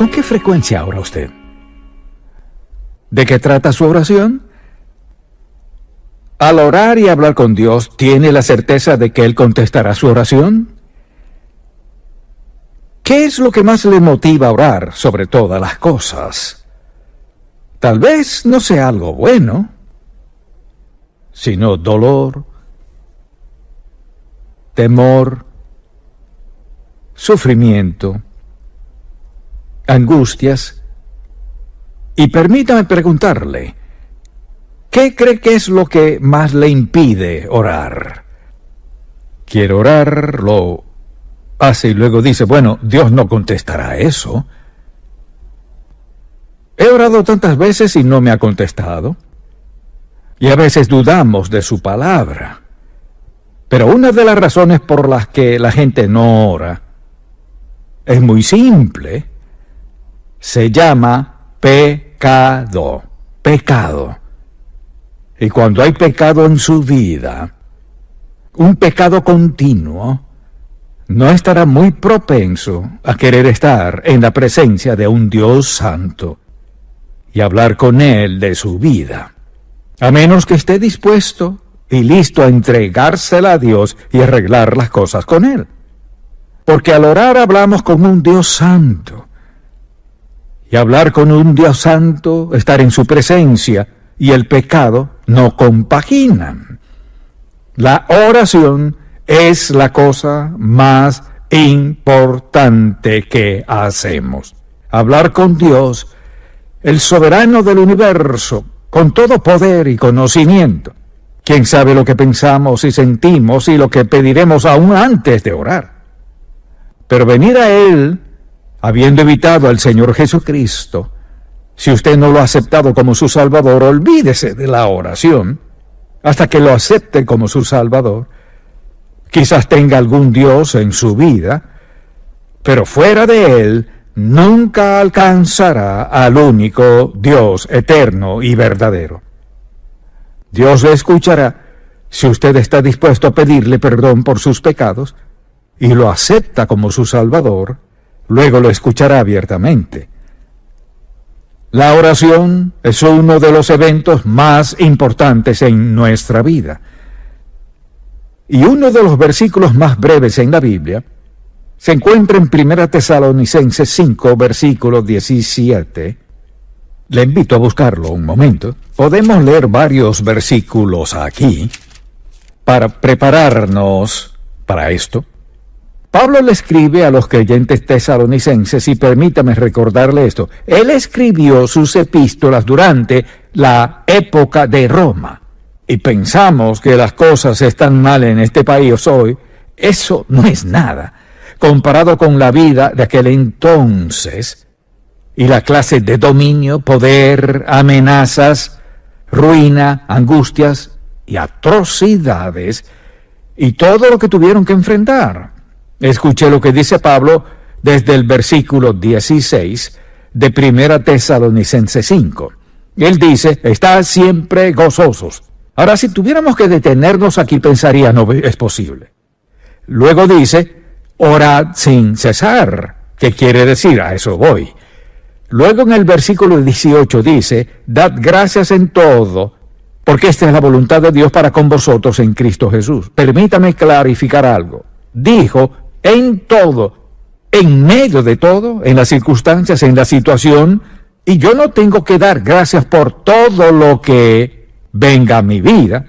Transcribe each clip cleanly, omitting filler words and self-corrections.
¿Con qué frecuencia ora usted? ¿De qué trata su oración? Al orar y hablar con Dios, ¿tiene la certeza de que Él contestará su oración? ¿Qué es lo que más le motiva a orar sobre todas las cosas? Tal vez no sea algo bueno, sino dolor, temor, sufrimiento, angustias. Y permítame preguntarle, ¿qué cree que es lo que más le impide orar? Quiere orar, lo hace y luego dice, bueno, Dios no contestará eso. He orado tantas veces y no me ha contestado. Y a veces dudamos de su palabra. Pero una de las razones por las que la gente no ora es muy simple. Se llama pecado. Pecado. Y cuando hay pecado en su vida, un pecado continuo, no estará muy propenso a querer estar en la presencia de un Dios santo y hablar con Él de su vida, a menos que esté dispuesto y listo a entregársela a Dios y arreglar las cosas con Él. Porque al orar hablamos con un Dios santo, y hablar con un Dios santo, estar en su presencia y el pecado no compaginan. La oración es la cosa más importante que hacemos. Hablar con Dios, el soberano del universo, con todo poder y conocimiento. ¿Quién sabe lo que pensamos y sentimos y lo que pediremos aún antes de orar? Pero venir a Él, habiendo evitado al Señor Jesucristo, si usted no lo ha aceptado como su Salvador, olvídese de la oración hasta que lo acepte como su Salvador. Quizás tenga algún Dios en su vida, pero fuera de Él nunca alcanzará al único Dios eterno y verdadero. Dios le escuchará si usted está dispuesto a pedirle perdón por sus pecados y lo acepta como su Salvador. Luego lo escuchará abiertamente. La oración es uno de los eventos más importantes en nuestra vida. Y uno de los versículos más breves en la Biblia se encuentra en 1 Tesalonicenses 5, versículo 17. Le invito a buscarlo un momento. Podemos leer varios versículos aquí para prepararnos para esto. Pablo le escribe a los creyentes tesalonicenses, y permítame recordarle esto, él escribió sus epístolas durante la época de Roma, y pensamos que las cosas están mal en este país hoy. Eso no es nada, comparado con la vida de aquel entonces, y la clase de dominio, poder, amenazas, ruina, angustias y atrocidades, y todo lo que tuvieron que enfrentar. Escuche lo que dice Pablo desde el versículo 16 de 1 Tesalonicenses 5. Él dice, estad siempre gozosos. Ahora, si tuviéramos que detenernos aquí, pensaría, no es posible. Luego dice, orad sin cesar. ¿Qué quiere decir? A eso voy. Luego en el versículo 18 dice, dad gracias en todo, porque esta es la voluntad de Dios para con vosotros en Cristo Jesús. Permítame clarificar algo. Dijo, en todo, en medio de todo, en las circunstancias, en la situación, y yo no tengo que dar gracias por todo lo que venga a mi vida,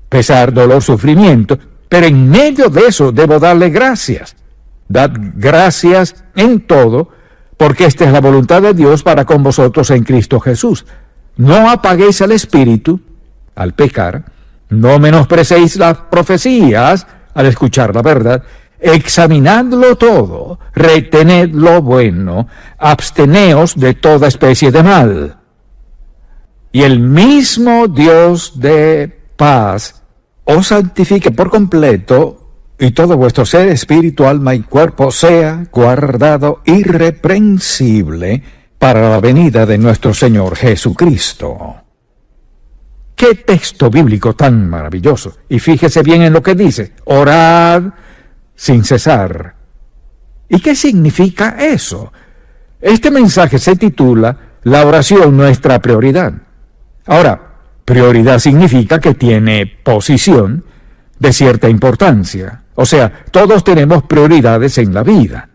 pesar, dolor, sufrimiento, pero en medio de eso debo darle gracias. Dad gracias en todo, porque esta es la voluntad de Dios para con vosotros en Cristo Jesús. No apaguéis el espíritu al pecar, no menosprecéis las profecías al escuchar la verdad. Examinadlo todo, retened lo bueno, absteneos de toda especie de mal. Y el mismo Dios de paz os santifique por completo, y todo vuestro ser, espíritu, alma y cuerpo sea guardado irreprensible para la venida de nuestro Señor Jesucristo. ¡Qué texto bíblico tan maravilloso! Y fíjese bien en lo que dice, orad sin cesar. ¿Y qué significa eso? Este mensaje se titula La oración, nuestra prioridad. Ahora, prioridad significa que tiene posición de cierta importancia. O sea, todos tenemos prioridades en la vida.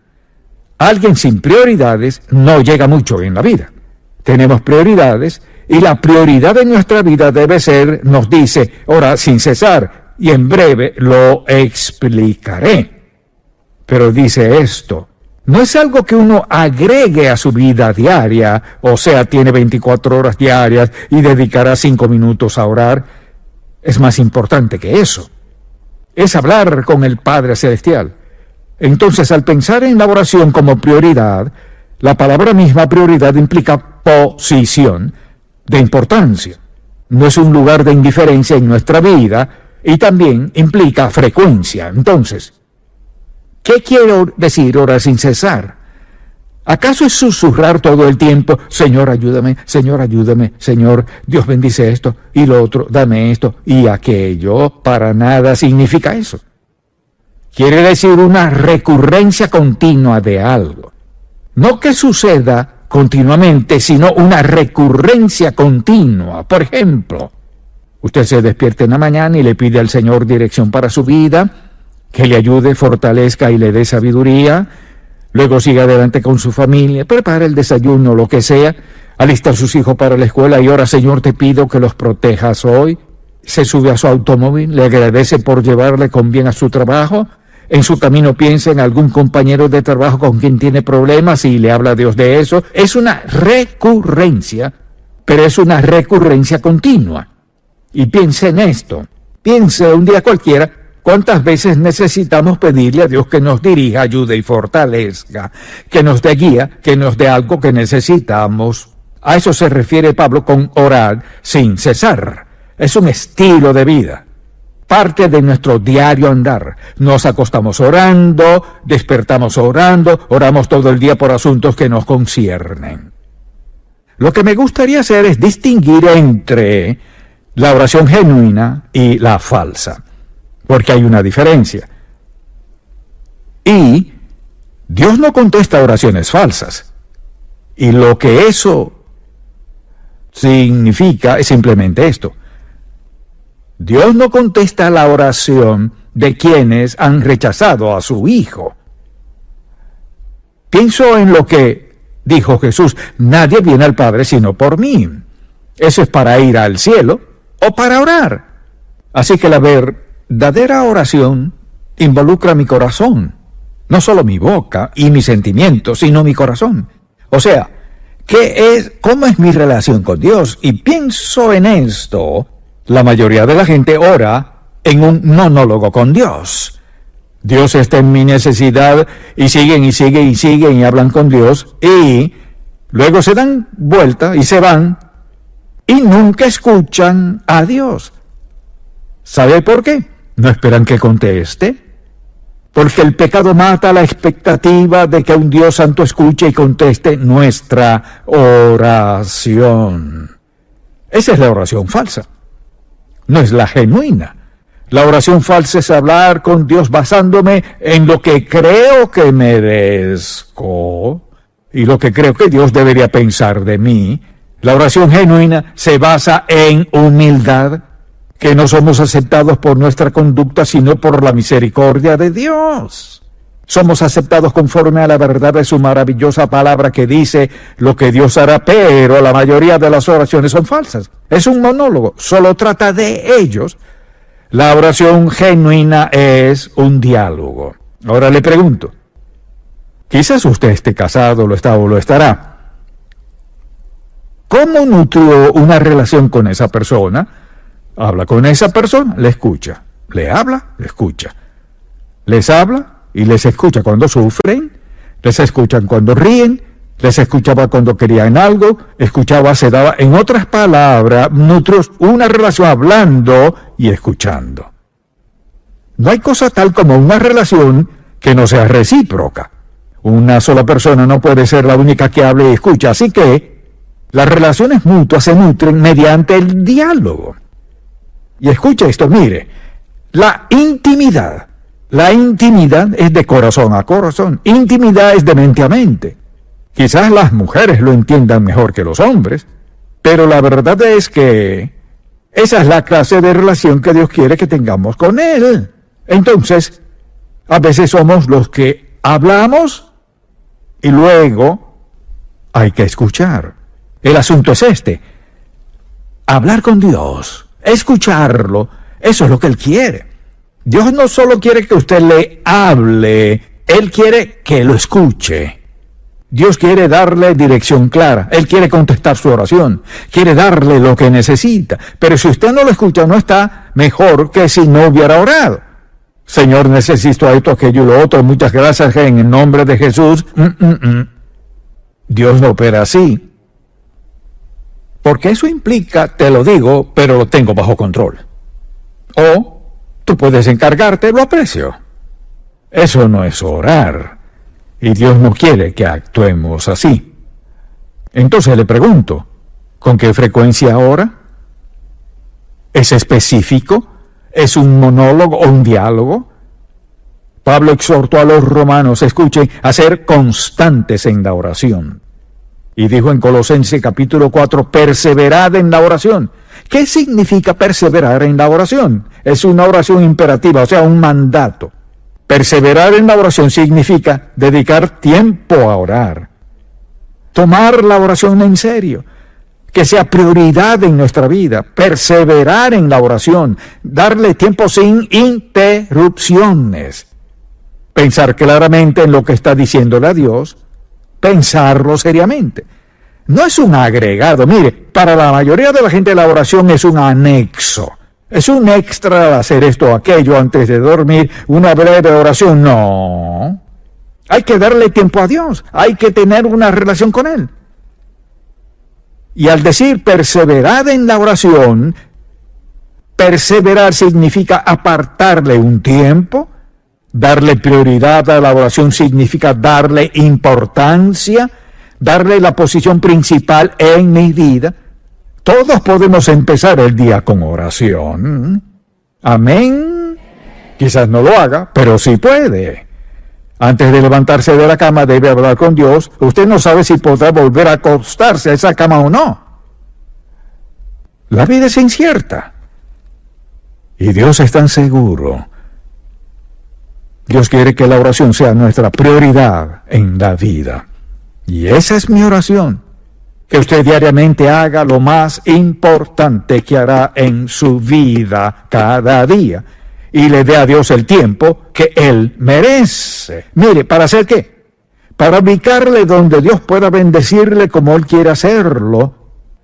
Alguien sin prioridades no llega mucho en la vida. Tenemos prioridades y la prioridad de nuestra vida debe ser, nos dice, ora sin cesar, y en breve lo explicaré. Pero dice esto, no es algo que uno agregue a su vida diaria, o sea, tiene 24 horas diarias y dedicará 5 minutos a orar. Es más importante que eso. Es hablar con el Padre Celestial. Entonces, al pensar en la oración como prioridad, la palabra misma prioridad implica posición de importancia. No es un lugar de indiferencia en nuestra vida y también implica frecuencia. Entonces, ¿qué quiero decir orar sin cesar? ¿Acaso es susurrar todo el tiempo, Señor, ayúdame, Señor, Dios bendice esto y lo otro, dame esto y aquello? Para nada significa eso. Quiere decir una recurrencia continua de algo. No que suceda continuamente, sino una recurrencia continua. Por ejemplo, usted se despierta en la mañana y le pide al Señor dirección para su vida, que le ayude, fortalezca y le dé sabiduría. Luego sigue adelante con su familia, prepara el desayuno, lo que sea, alista a sus hijos para la escuela y ahora, Señor, te pido que los protejas hoy. Se sube a su automóvil, le agradece por llevarle con bien a su trabajo. En su camino piensa en algún compañero de trabajo con quien tiene problemas y le habla a Dios de eso. Es una recurrencia, pero es una recurrencia continua. Y piense en esto. Piense un día cualquiera cuántas veces necesitamos pedirle a Dios que nos dirija, ayude y fortalezca, que nos dé guía, que nos dé algo que necesitamos. A eso se refiere Pablo con orar sin cesar. Es un estilo de vida. Parte de nuestro diario andar. Nos acostamos orando, despertamos orando, oramos todo el día por asuntos que nos conciernen. Lo que me gustaría hacer es distinguir entre la oración genuina y la falsa, porque hay una diferencia. Y Dios no contesta oraciones falsas. Y lo que eso significa es simplemente esto. Dios no contesta la oración de quienes han rechazado a su Hijo. Pienso en lo que dijo Jesús, nadie viene al Padre sino por mí. Eso es para ir al cielo o para orar. Así que la verdadera oración involucra mi corazón, no solo mi boca y mis sentimientos, sino mi corazón. O sea, ¿cómo es mi relación con Dios? Y pienso en esto. La mayoría de la gente ora en un monólogo con Dios. Dios está en mi necesidad y siguen y hablan con Dios y luego se dan vuelta y se van y nunca escuchan a Dios. ¿Sabe por qué? No esperan que conteste. Porque el pecado mata la expectativa de que un Dios santo escuche y conteste nuestra oración. Esa es la oración falsa. No es la genuina. La oración falsa es hablar con Dios basándome en lo que creo que merezco y lo que creo que Dios debería pensar de mí. La oración genuina se basa en humildad, que no somos aceptados por nuestra conducta, sino por la misericordia de Dios. Somos aceptados conforme a la verdad de su maravillosa palabra que dice lo que Dios hará, pero la mayoría de las oraciones son falsas. Es un monólogo, solo trata de ellos. La oración genuina es un diálogo. Ahora le pregunto, quizás usted esté casado, lo está o lo estará. ¿Cómo nutrió una relación con esa persona? Habla con esa persona, le escucha. Le habla, le escucha. Les habla y les escucha cuando sufren, les escuchan cuando ríen, les escuchaba cuando querían algo, escuchaba, se daba. En otras palabras, nutrió una relación hablando y escuchando. No hay cosa tal como una relación que no sea recíproca. Una sola persona no puede ser la única que hable y escucha, así que las relaciones mutuas se nutren mediante el diálogo. Y escucha esto, mire, la intimidad es de corazón a corazón, intimidad es de mente a mente. Quizás las mujeres lo entiendan mejor que los hombres, pero la verdad es que esa es la clase de relación que Dios quiere que tengamos con Él. Entonces, a veces somos los que hablamos y luego hay que escuchar. El asunto es este: hablar con Dios, escucharlo, eso es lo que Él quiere. Dios no solo quiere que usted le hable, Él quiere que lo escuche. Dios quiere darle dirección clara, Él quiere contestar su oración, quiere darle lo que necesita. Pero si usted no lo escucha, no está mejor que si no hubiera orado. Señor, necesito esto, aquello y lo otro, muchas gracias en el nombre de Jesús. Dios no opera así. Porque eso implica, te lo digo, pero lo tengo bajo control. O tú puedes encargarte, lo aprecio. Eso no es orar. Y Dios no quiere que actuemos así. Entonces le pregunto, ¿con qué frecuencia ora? ¿Es específico? ¿Es un monólogo o un diálogo? Pablo exhortó a los romanos, escuchen, a ser constantes en la oración. Y dijo en Colosenses capítulo 4, perseverad en la oración. ¿Qué significa perseverar en la oración? Es una oración imperativa, o sea, un mandato. Perseverar en la oración significa dedicar tiempo a orar. Tomar la oración en serio. Que sea prioridad en nuestra vida. Perseverar en la oración. Darle tiempo sin interrupciones. Pensar claramente en lo que está diciéndole a Dios. Pensarlo seriamente. No es un agregado. Mire, para la mayoría de la gente la oración es un anexo. Es un extra al hacer esto o aquello antes de dormir, una breve oración. No. Hay que darle tiempo a Dios. Hay que tener una relación con Él. Y al decir perseverad en la oración, perseverar significa apartarle un tiempo. Darle prioridad a la oración significa darle importancia, darle la posición principal en mi vida. Todos podemos empezar el día con oración. Amén. Quizás no lo haga, pero sí puede. Antes de levantarse de la cama debe hablar con Dios. Usted no sabe si podrá volver a acostarse a esa cama o no. La vida es incierta. Y Dios es tan seguro. Dios quiere que la oración sea nuestra prioridad en la vida. Y esa es mi oración. Que usted diariamente haga lo más importante que hará en su vida cada día. Y le dé a Dios el tiempo que Él merece. Mire, ¿para hacer qué? Para ubicarle donde Dios pueda bendecirle como Él quiere hacerlo.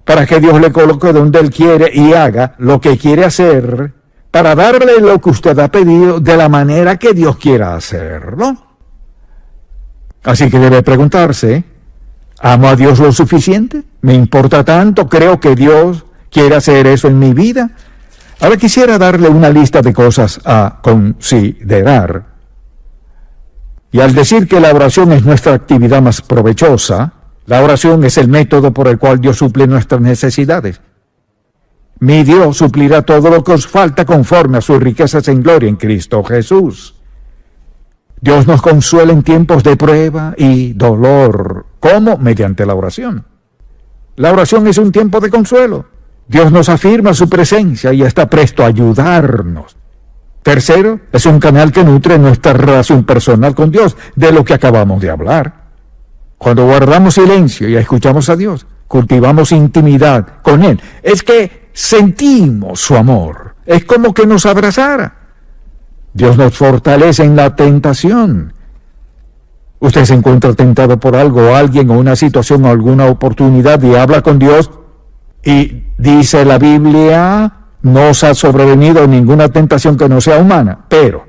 Para que Dios le coloque donde Él quiere y haga lo que quiere hacer. Para darle lo que usted ha pedido de la manera que Dios quiera hacerlo. Así que debe preguntarse, ¿amo a Dios lo suficiente? ¿Me importa tanto? ¿Creo que Dios quiere hacer eso en mi vida? Ahora quisiera darle una lista de cosas a considerar. Y al decir que la oración es nuestra actividad más provechosa, la oración es el método por el cual Dios suple nuestras necesidades. Mi Dios suplirá todo lo que os falta conforme a sus riquezas en gloria en Cristo Jesús. Dios nos consuela en tiempos de prueba y dolor. ¿Cómo? Mediante la oración. La oración es un tiempo de consuelo. Dios nos afirma su presencia y está presto a ayudarnos. Tercero, es un canal que nutre nuestra relación personal con Dios, de lo que acabamos de hablar. Cuando guardamos silencio y escuchamos a Dios, cultivamos intimidad con Él. Es que sentimos su amor. Es como que nos abrazara. Dios nos fortalece en la tentación. Usted se encuentra tentado por algo, alguien o una situación o alguna oportunidad y habla con Dios y dice la Biblia, no os ha sobrevenido ninguna tentación que no sea humana, pero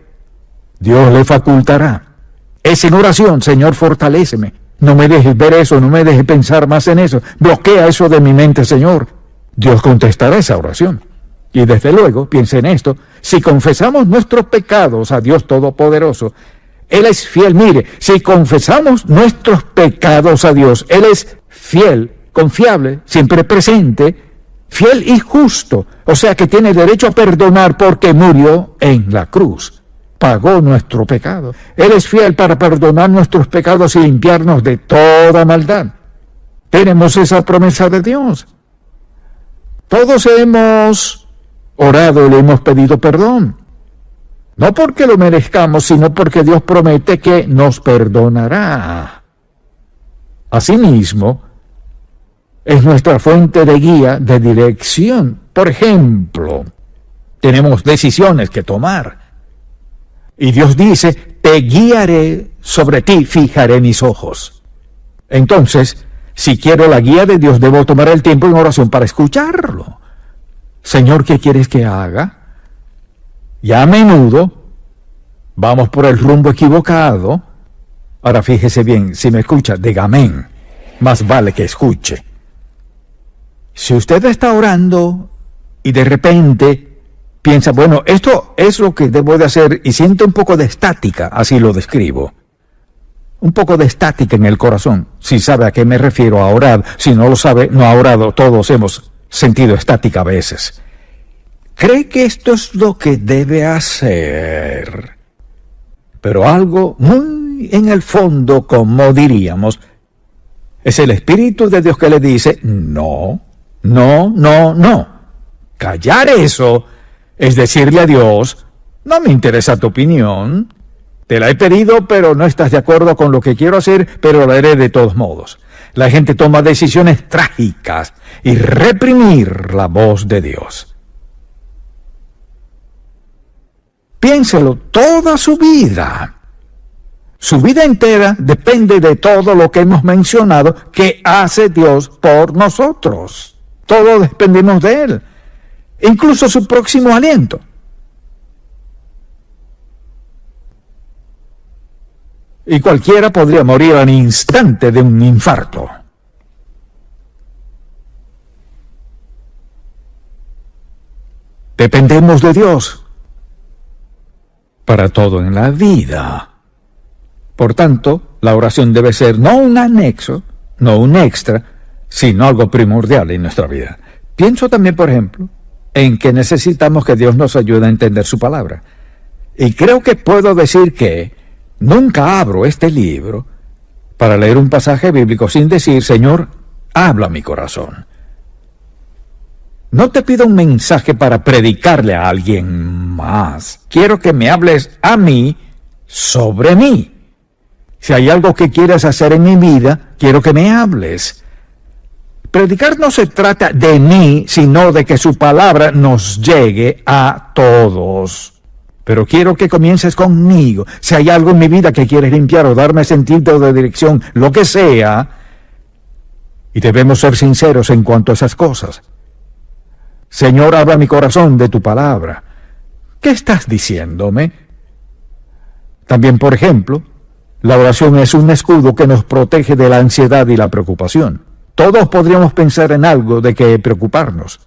Dios le facultará. Es en oración, Señor, fortaléceme. No me dejes ver eso, no me dejes pensar más en eso. Bloquea eso de mi mente, Señor. Dios contestará esa oración. Y desde luego, piense en esto, si confesamos nuestros pecados a Dios Todopoderoso, Él es fiel. Mire, si confesamos nuestros pecados a Dios, Él es fiel, confiable, siempre presente, fiel y justo. O sea que tiene derecho a perdonar porque murió en la cruz. pagó nuestro pecado. Él es fiel para perdonar nuestros pecados y limpiarnos de toda maldad. Tenemos esa promesa de Dios. Todos hemos orado y le hemos pedido perdón. No porque lo merezcamos, sino porque Dios promete que nos perdonará. Asimismo, es nuestra fuente de guía, de dirección. Por ejemplo, tenemos decisiones que tomar. Y Dios dice, te guiaré, sobre ti fijaré mis ojos. Entonces, si quiero la guía de Dios, debo tomar el tiempo en oración para escucharlo. Señor, ¿qué quieres que haga? Y a menudo vamos por el rumbo equivocado. Ahora fíjese bien, si me escucha, diga amén. Más vale que escuche. Si usted está orando y de repente piensa, bueno, esto es lo que debo de hacer y siente un poco de estática, así lo describo. Un poco de estática en el corazón. Si sabe a qué me refiero a orar, si no lo sabe, no ha orado. Todos hemos sentido estática a veces. ¿Cree que esto es lo que debe hacer? Pero algo muy en el fondo, como diríamos, es el Espíritu de Dios que le dice, no, no, no, no. Callar eso es decirle a Dios, no me interesa tu opinión, te la he pedido, pero no estás de acuerdo con lo que quiero hacer, pero lo haré de todos modos. La gente toma decisiones trágicas y reprimir la voz de Dios. Piénselo, toda su vida entera depende de todo lo que hemos mencionado que hace Dios por nosotros. Todos dependemos de Él, incluso su próximo aliento. Y cualquiera podría morir al instante de un infarto. Dependemos de Dios para todo en la vida. Por tanto, la oración debe ser no un anexo, no un extra, sino algo primordial en nuestra vida. Pienso también, por ejemplo, en que necesitamos que Dios nos ayude a entender su palabra. Y creo que puedo decir que nunca abro este libro para leer un pasaje bíblico sin decir, Señor, habla a mi corazón. No te pido un mensaje para predicarle a alguien más. Quiero que me hables a mí sobre mí. Si hay algo que quieras hacer en mi vida, quiero que me hables. Predicar no se trata de mí, sino de que su palabra nos llegue a todos. Pero quiero que comiences conmigo. Si hay algo en mi vida que quieres limpiar o darme sentido de dirección, lo que sea, y debemos ser sinceros en cuanto a esas cosas. Señor, habla mi corazón de tu palabra. ¿Qué estás diciéndome? También, por ejemplo, la oración es un escudo que nos protege de la ansiedad y la preocupación. Todos podríamos pensar en algo de que preocuparnos.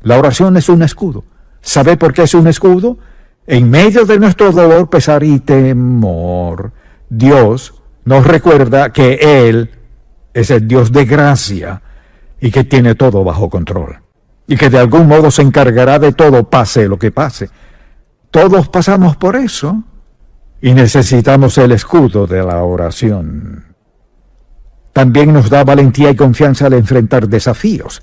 La oración es un escudo. ¿Sabe por qué es un escudo? En medio de nuestro dolor, pesar y temor, Dios nos recuerda que Él es el Dios de gracia y que tiene todo bajo control. Y que de algún modo se encargará de todo, pase lo que pase. Todos pasamos por eso y necesitamos el escudo de la oración. También nos da valentía y confianza al enfrentar desafíos.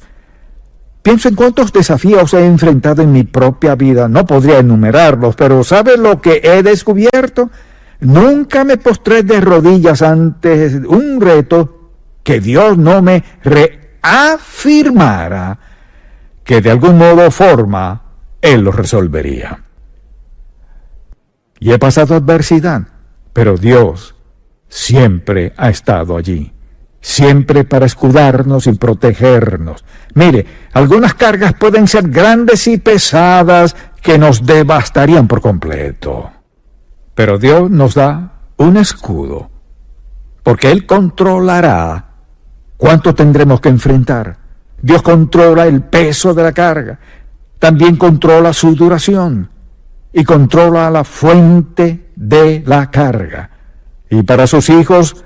Pienso en cuántos desafíos he enfrentado en mi propia vida. No podría enumerarlos, pero ¿sabe lo que he descubierto? Nunca me postré de rodillas ante un reto que Dios no me reafirmara que de algún modo o forma Él lo resolvería. Y he pasado adversidad, pero Dios siempre ha estado allí, siempre para escudarnos y protegernos. Mire, algunas cargas pueden ser grandes y pesadas que nos devastarían por completo, pero Dios nos da un escudo, porque Él controlará cuánto tendremos que enfrentar. Dios controla el peso de la carga, también controla su duración y controla la fuente de la carga. Y para sus hijos,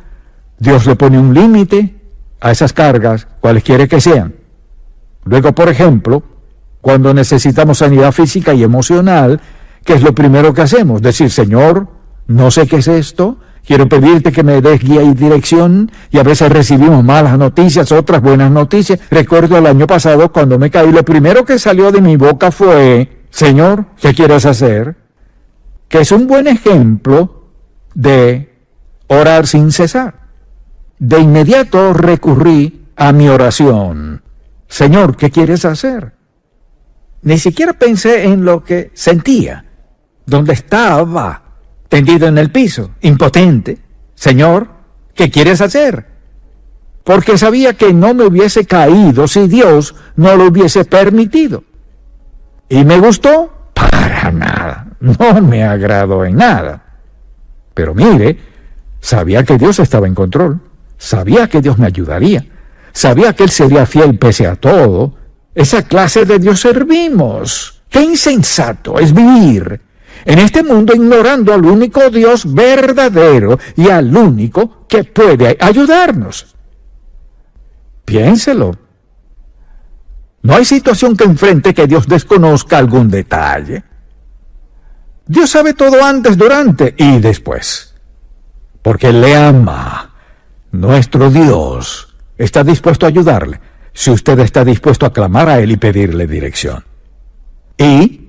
Dios le pone un límite a esas cargas, cualesquiera que sean. Luego, por ejemplo, cuando necesitamos sanidad física y emocional, ¿qué es lo primero que hacemos? Decir, Señor, no sé qué es esto, quiero pedirte que me des guía y dirección, y a veces recibimos malas noticias, otras buenas noticias. Recuerdo el año pasado cuando me caí, lo primero que salió de mi boca fue, Señor, ¿qué quieres hacer? Que es un buen ejemplo de orar sin cesar. De inmediato recurrí a mi oración. Señor, ¿qué quieres hacer? Ni siquiera pensé en lo que sentía, donde estaba, tendido en el piso, impotente. Señor, ¿qué quieres hacer? Porque sabía que no me hubiese caído si Dios no lo hubiese permitido. ¿Y me gustó? Para nada. No me agradó en nada. Pero mire, sabía que Dios estaba en control. Sabía que Dios me ayudaría. Sabía que Él sería fiel pese a todo. Esa clase de Dios servimos. ¡Qué insensato es vivir en este mundo ignorando al único Dios verdadero y al único que puede ayudarnos! Piénselo. No hay situación que enfrente que Dios desconozca algún detalle. Dios sabe todo antes, durante y después. Porque Él le ama. Nuestro Dios está dispuesto a ayudarle si usted está dispuesto a clamar a Él y pedirle dirección. Y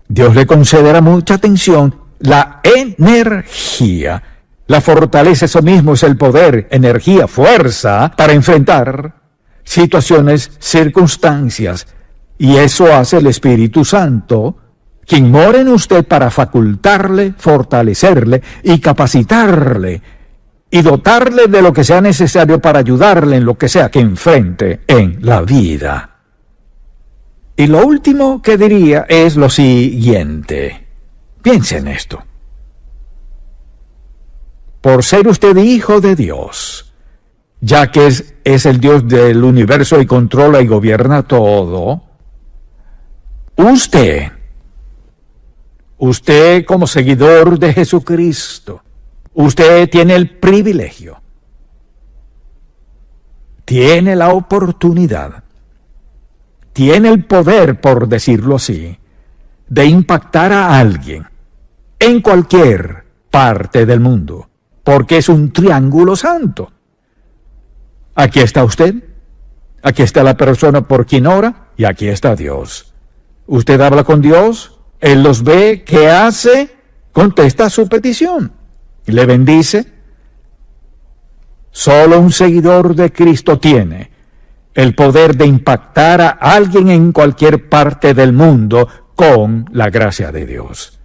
Dios le concederá mucha atención, la energía, la fortaleza, eso mismo es el poder, energía, fuerza para enfrentar situaciones, circunstancias. Y eso hace el Espíritu Santo, quien mora en usted para facultarle, fortalecerle y capacitarle y dotarle de lo que sea necesario para ayudarle en lo que sea que enfrente en la vida. Y lo último que diría es lo siguiente. Piense en esto. Por ser usted hijo de Dios, ya que es el Dios del universo y controla y gobierna todo, usted como seguidor de Jesucristo, usted tiene el privilegio, tiene la oportunidad, tiene el poder, por decirlo así, de impactar a alguien en cualquier parte del mundo, porque es un triángulo santo. Aquí está usted, aquí está la persona por quien ora, y aquí está Dios. Usted habla con Dios, Él los ve, ¿qué hace? Contesta su petición. Le bendice. Solo un seguidor de Cristo tiene el poder de impactar a alguien en cualquier parte del mundo con la gracia de Dios.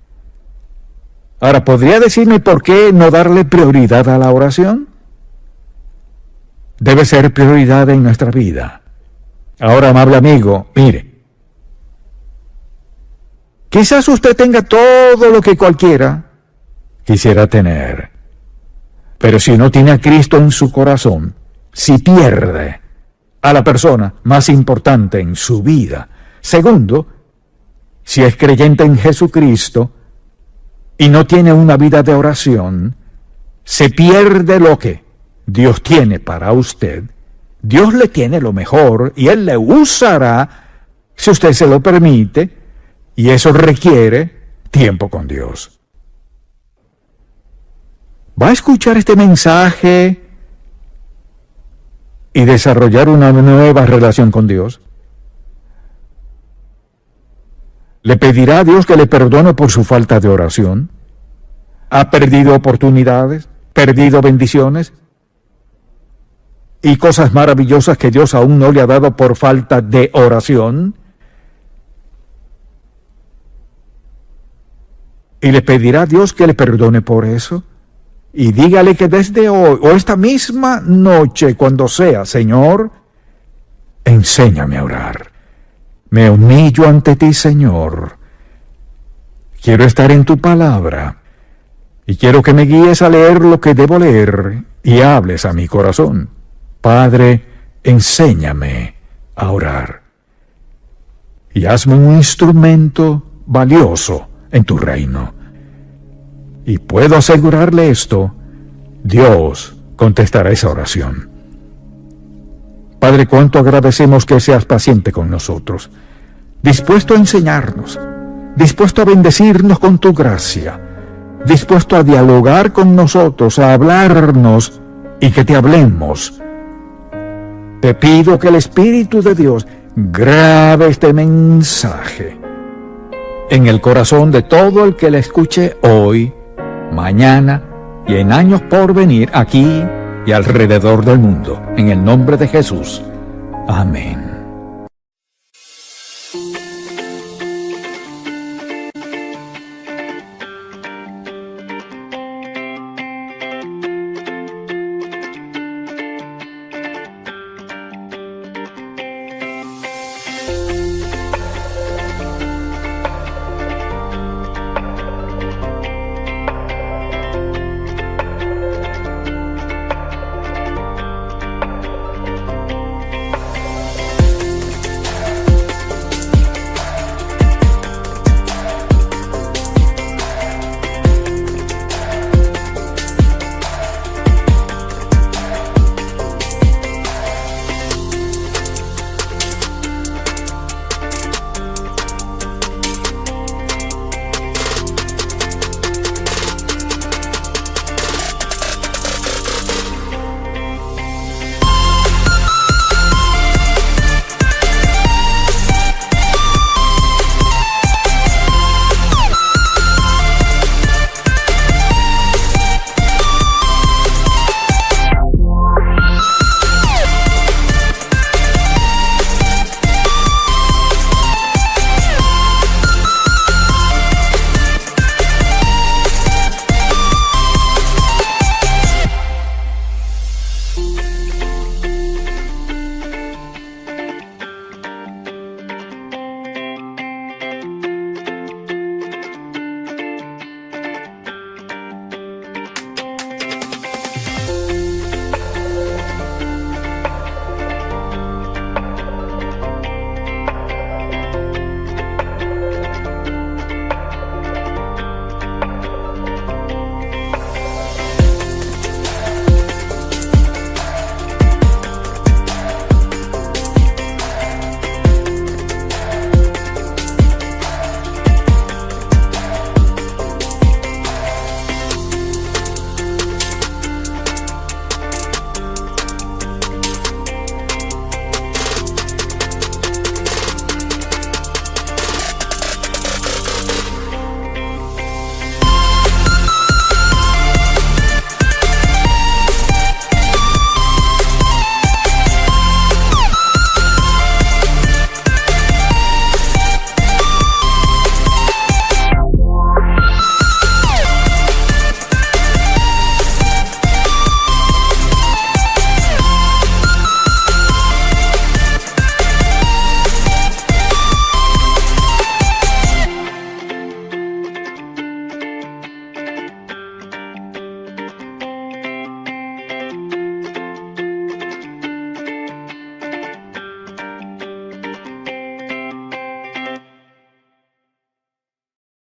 Ahora, ¿podría decirme por qué no darle prioridad a la oración? Debe ser prioridad en nuestra vida. Ahora, amable amigo, mire. Quizás usted tenga todo lo que cualquiera quisiera tener. Pero si no tiene a Cristo en su corazón, si pierde a la persona más importante en su vida. Segundo, si es creyente en Jesucristo y no tiene una vida de oración, se pierde lo que Dios tiene para usted. Dios le tiene lo mejor y Él le usará si usted se lo permite, y eso requiere tiempo con Dios. ¿Va a escuchar este mensaje y desarrollar una nueva relación con Dios? ¿Le pedirá a Dios que le perdone por su falta de oración? ¿Ha perdido oportunidades, perdido bendiciones y cosas maravillosas que Dios aún no le ha dado por falta de oración? ¿Y le pedirá a Dios que le perdone por eso? Y dígale que desde hoy, o esta misma noche, cuando sea, Señor, enséñame a orar. Me humillo ante ti, Señor. Quiero estar en tu palabra. Y quiero que me guíes a leer lo que debo leer y hables a mi corazón. Padre, enséñame a orar. Y hazme un instrumento valioso en tu reino. Y puedo asegurarle esto, Dios contestará esa oración. Padre, cuánto agradecemos que seas paciente con nosotros, dispuesto a enseñarnos, dispuesto a bendecirnos con tu gracia, dispuesto a dialogar con nosotros, a hablarnos y que te hablemos. Te pido que el Espíritu de Dios grabe este mensaje en el corazón de todo el que le escuche hoy, mañana y en años por venir, aquí y alrededor del mundo. En el nombre de Jesús. Amén.